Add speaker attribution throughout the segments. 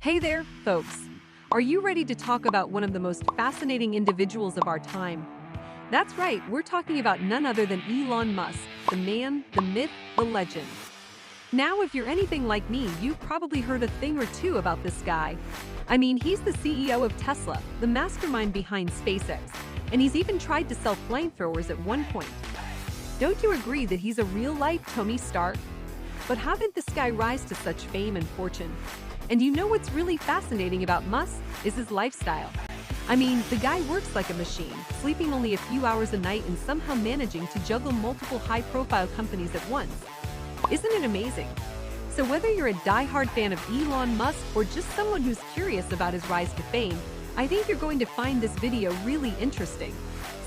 Speaker 1: Hey there, folks. Are you ready to talk about one of the most fascinating individuals of our time? That's right, we're talking about none other than Elon Musk, the man, the myth, the legend. Now, if you're anything like me, you've probably heard a thing or two about this guy. I mean, he's the CEO of Tesla, the mastermind behind SpaceX, and he's even tried to sell flamethrowers at one point. Don't you agree that he's a real-life Tony Stark? But how did this guy rise to such fame and fortune? And you know what's really fascinating about Musk is his lifestyle. I mean, the guy works like a machine, sleeping only a few hours a night and somehow managing to juggle multiple high-profile companies at once. Isn't it amazing? So whether you're a die-hard fan of Elon Musk or just someone who's curious about his rise to fame, I think you're going to find this video really interesting.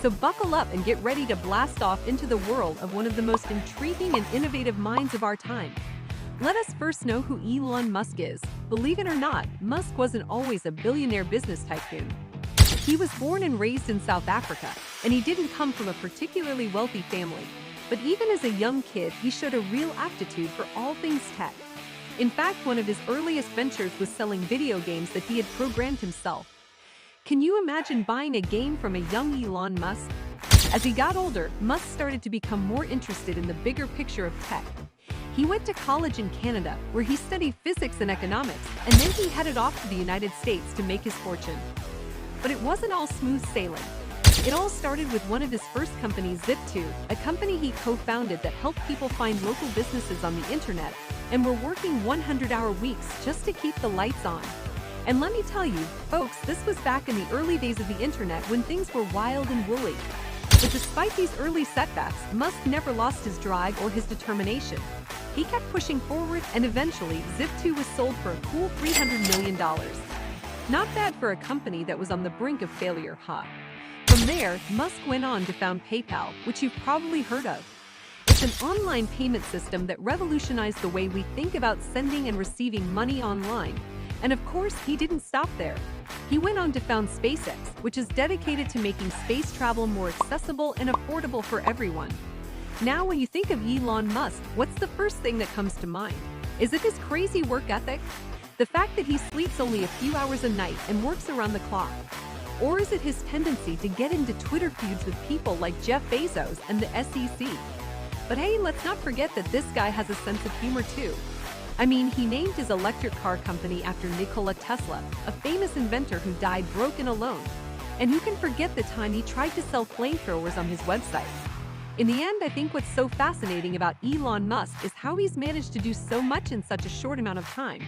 Speaker 1: So buckle up and get ready to blast off into the world of one of the most intriguing and innovative minds of our time. Let us first know who Elon Musk is. Believe it or not, Musk wasn't always a billionaire business tycoon. He was born and raised in South Africa, and he didn't come from a particularly wealthy family. But even as a young kid, he showed a real aptitude for all things tech. In fact, one of his earliest ventures was selling video games that he had programmed himself. Can you imagine buying a game from a young Elon Musk? As he got older, Musk started to become more interested in the bigger picture of tech. He went to college in Canada, where he studied physics and economics, and then he headed off to the United States to make his fortune. But it wasn't all smooth sailing. It all started with one of his first companies, Zip2, a company he co-founded that helped people find local businesses on the internet and were working 100-hour weeks just to keep the lights on. And let me tell you, folks, this was back in the early days of the internet when things were wild and woolly. But despite these early setbacks, Musk never lost his drive or his determination. He kept pushing forward, and eventually, Zip2 was sold for a cool $300 million. Not bad for a company that was on the brink of failure, huh? From there, Musk went on to found PayPal, which you've probably heard of. It's an online payment system that revolutionized the way we think about sending and receiving money online. And of course, he didn't stop there. He went on to found SpaceX, which is dedicated to making space travel more accessible and affordable for everyone. Now, when you think of Elon Musk, what's the first thing that comes to mind? Is it his crazy work ethic? The fact that he sleeps only a few hours a night and works around the clock? Or is it his tendency to get into Twitter feuds with people like Jeff Bezos and the SEC? But hey, let's not forget that this guy has a sense of humor too. I mean, he named his electric car company after Nikola Tesla, a famous inventor who died broke and alone. And who can forget the time he tried to sell flamethrowers on his website? In the end, I think what's so fascinating about Elon Musk is how he's managed to do so much in such a short amount of time.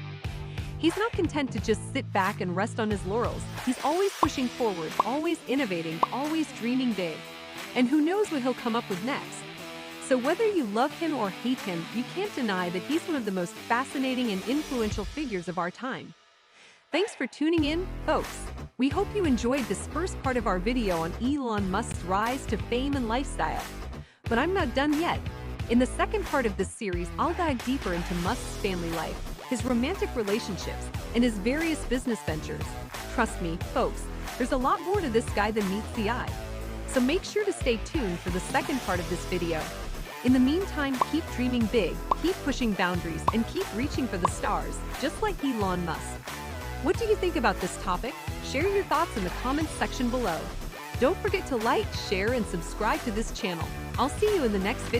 Speaker 1: He's not content to just sit back and rest on his laurels. He's always pushing forward, always innovating, always dreaming big. And who knows what he'll come up with next? So whether you love him or hate him, you can't deny that he's one of the most fascinating and influential figures of our time. Thanks for tuning in, folks. We hope you enjoyed this first part of our video on Elon Musk's rise to fame and lifestyle. But I'm not done yet. In the second part of this series, I'll dive deeper into Musk's family life, his romantic relationships, and his various business ventures. Trust me, folks, there's a lot more to this guy than meets the eye. So make sure to stay tuned for the second part of this video. In the meantime, keep dreaming big, keep pushing boundaries, and keep reaching for the stars, just like Elon Musk. What do you think about this topic? Share your thoughts in the comments section below. Don't forget to like, share, and subscribe to this channel. I'll see you in the next video.